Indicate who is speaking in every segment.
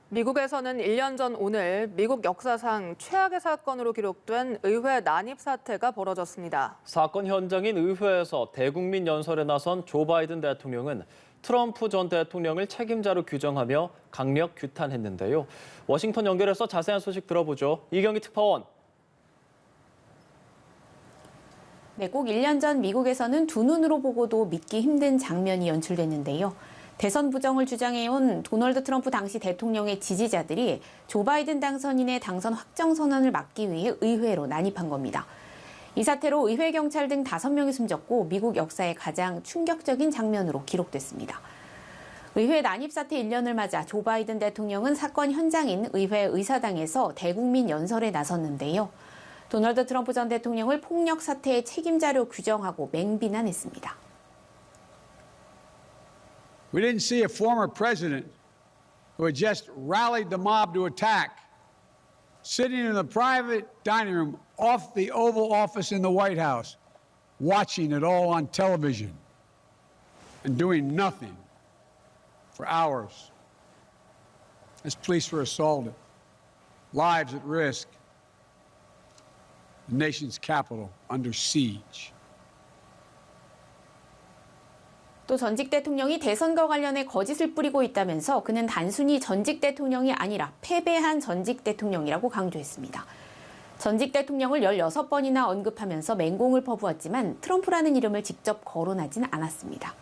Speaker 1: 미국에서는 1년 전 오늘 미국 역사상 최악의 사건으로 기록된 의회 난입 사태가 벌어졌습니다.
Speaker 2: 사건 현장인 의회에서 대국민 연설에 나선 조 바이든 대통령은 트럼프 전 대통령을 책임자로 규정하며 강력 규탄했는데요. 워싱턴 연결해서 자세한 소식 들어보죠. 이경희 특파원.
Speaker 3: 네, 꼭 1년 전 미국에서는 두 눈으로 보고도 믿기 힘든 장면이 연출됐는데요. 대선 부정을 주장해온 도널드 트럼프 당시 대통령의 지지자들이 조 바이든 당선인의 당선 확정 선언을 막기 위해 의회로 난입한 겁니다. 이 사태로 의회 경찰 등 5명이 숨졌고 미국 역사의 가장 충격적인 장면으로 기록됐습니다. 의회 난입 사태 1년을 맞아 조 바이든 대통령은 사건 현장인 의회 의사당에서 대국민 연설에 나섰는데요. 도널드 트럼프 전 대통령을 폭력 사태의 책임자로 규정하고 맹비난했습니다.
Speaker 4: We didn't see a former president who had just rallied the mob to attack, sitting in the private dining room off the Oval Office in the White House, watching it all on television and doing nothing for hours as police were assaulted, lives at risk, the nation's capital under siege.
Speaker 3: 또 전직 대통령이 대선과 관련해 거짓을 뿌리고 있다면서 그는 단순히 전직 대통령이 아니라 패배한 전직 대통령이라고 강조했습니다. 전직 대통령을 16번이나 언급하면서 맹공을 퍼부었지만 트럼프라는 이름을 직접 거론하진 않았습니다.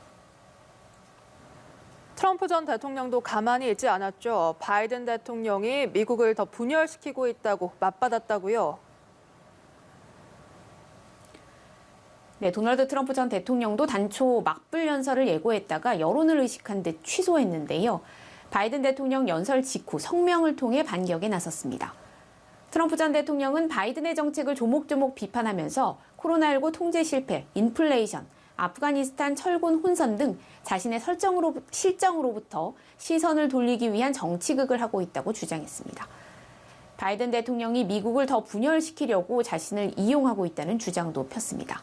Speaker 1: 트럼프 전 대통령도 가만히 있지 않았죠. 바이든 대통령이 미국을 더 분열시키고 있다고 맞받았다고요.
Speaker 3: 네, 도널드 트럼프 전 대통령도 단초 막불 연설을 예고했다가 여론을 의식한 듯 취소했는데요. 바이든 대통령 연설 직후 성명을 통해 반격에 나섰습니다. 트럼프 전 대통령은 바이든의 정책을 조목조목 비판하면서 코로나19 통제 실패, 인플레이션, 아프가니스탄 철군 혼선 등 자신의 실정으로부터 시선을 돌리기 위한 정치극을 하고 있다고 주장했습니다. 바이든 대통령이 미국을 더 분열시키려고 자신을 이용하고 있다는 주장도 폈습니다.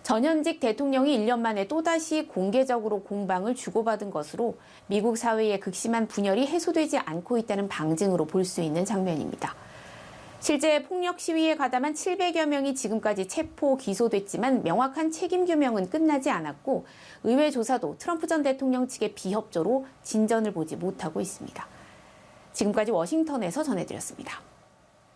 Speaker 3: 전현직 대통령이 1년 만에 또다시 공개적으로 공방을 주고받은 것으로 미국 사회의 극심한 분열이 해소되지 않고 있다는 방증으로 볼 수 있는 장면입니다. 실제 폭력 시위에 가담한 700여 명이 지금까지 체포, 기소됐지만 명확한 책임 규명은 끝나지 않았고 의회 조사도 트럼프 전 대통령 측의 비협조로 진전을 보지 못하고 있습니다. 지금까지 워싱턴에서 전해드렸습니다.